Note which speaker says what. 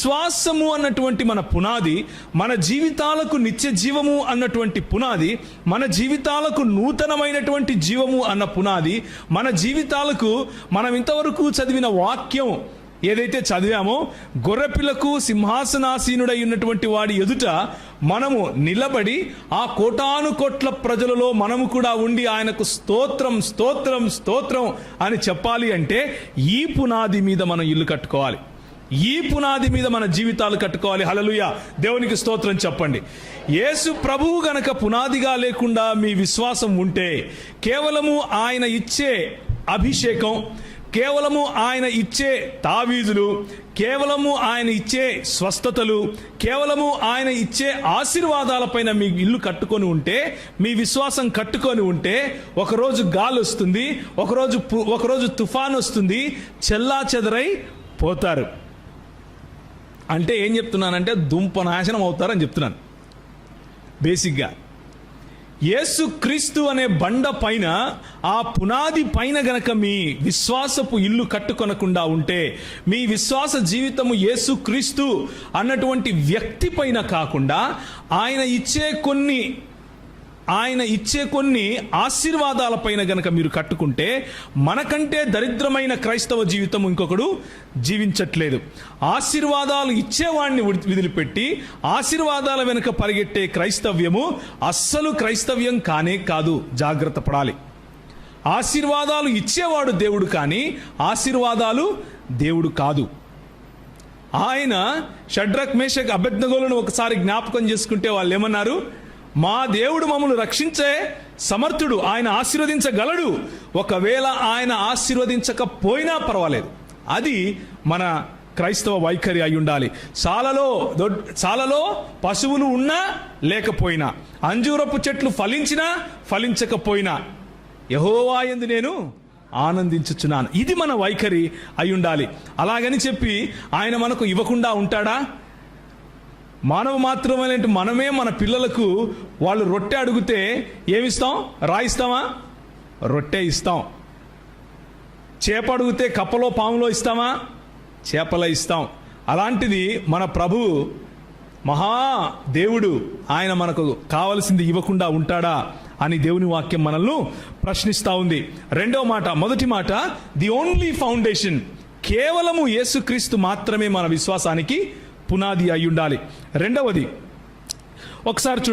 Speaker 1: విశ్వాసము అన్నటువంటి మన పునాది, మన జీవితాలకు నిత్య జీవము అన్నటువంటి పునాది, మన జీవితాలకు నూతనమైనటువంటి జీవము అన్న పునాది, మన జీవితాలకు మనం ఇంతవరకు చదివిన వాక్యం ఏదైతే చదివామో, గొర్రెపిల్లకు సింహాసనాసీనుడై ఉన్నటువంటి వాడి ఎదుట మనము నిలబడి ఆ కోటాను కోట్ల ప్రజలలో మనము కూడా ఉండి ఆయనకు స్తోత్రం స్తోత్రం స్తోత్రం అని చెప్పాలి అంటే ఈ పునాది మీద మనం ఇల్లు కట్టుకోవాలి. ఈ పునాది మీద మన జీవితాలు కట్టుకోవాలి. హల్లెలూయా, దేవునికి స్తోత్రం చెప్పండి. యేసు ప్రభువు గనక పునాదిగా లేకుండా మీ విశ్వాసం ఉంటే, కేవలము ఆయన ఇచ్చే అభిషేకం, కేవలము ఆయన ఇచ్చే తావీదులు, కేవలము ఆయన ఇచ్చే స్వస్థతలు, కేవలము ఆయన ఇచ్చే ఆశీర్వాదాలపైన మీ ఇల్లు కట్టుకొని ఉంటే, మీ విశ్వాసం కట్టుకొని ఉంటే, ఒకరోజు గాలి వస్తుంది, ఒకరోజు తుఫాన్ వస్తుంది, చెల్లా చెదరై పోతారు. అంటే ఏం చెప్తున్నానంటే దుంప నాశనం అవుతారని చెప్తున్నాను. బేసిక్గా యేసు క్రీస్తు అనే బండ పైన, ఆ పునాది పైన గనక మీ విశ్వాసపు ఇల్లు కట్టుకొనకుండా ఉంటే, మీ విశ్వాస జీవితము యేసు క్రీస్తు అన్నటువంటి వ్యక్తి పైన కాకుండా ఆయన ఇచ్చే కొన్ని ఆశీర్వాదాలపైన గనక మీరు కట్టుకుంటే, మనకంటే దరిద్రమైన క్రైస్తవ జీవితం ఇంకొకడు జీవించట్లేదు. ఆశీర్వాదాలు ఇచ్చేవాడిని వదిలిపెట్టి ఆశీర్వాదాల వెనుక పరిగెట్టే క్రైస్తవ్యము అస్సలు క్రైస్తవ్యం కానే కాదు. జాగ్రత్త పడాలి. ఆశీర్వాదాలు ఇచ్చేవాడు దేవుడు, కానీ ఆశీర్వాదాలు దేవుడు కాదు. ఆయన షడ్రక్ మేషక్ అబేద్నెగోలను ఒకసారి జ్ఞాపకం చేసుకుంటే వాళ్ళు ఏమన్నారు? మా దేవుడు మమ్మల్ని రక్షించే సమర్థుడు, ఆయన ఆశీర్వదించగలడు. ఒకవేళ ఆయన ఆశీర్వదించకపోయినా పర్వాలేదు. అది మన క్రైస్తవ వైఖరి అయి ఉండాలి. చాలలో పశువులు ఉన్నా లేకపోయినా, అంజూరపు చెట్లు ఫలించినా ఫలించకపోయినా, యెహోవా యందు నేను ఆనందించుచున్నాను. ఇది మన వైఖరి అయి ఉండాలి. అలాగని చెప్పి ఆయన మనకు ఇవ్వకుండా ఉంటాడా? మానవ మాత్రమే మనమే మన పిల్లలకు వాళ్ళు రొట్టె అడిగితే ఏమిస్తాం? రాయిస్తామా? రొట్టె ఇస్తాం. చేప అడిగితే కప్పలో పాములో ఇస్తామా? చేపల ఇస్తాం. అలాంటిది మన ప్రభువు మహా దేవుడు, ఆయన మనకు కావలసింది ఇవ్వకుండా ఉంటాడా అని దేవుని వాక్యం మనల్ని ప్రశ్నిస్తూ ఉంది. రెండవ మాట, మొదటి మాట ది ఓన్లీ ఫౌండేషన్, కేవలము యేసుక్రీస్తు మాత్రమే మన విశ్వాసానికి పునాది అయి ఉండాలి. రెండవది ఒకసారి చూడండి.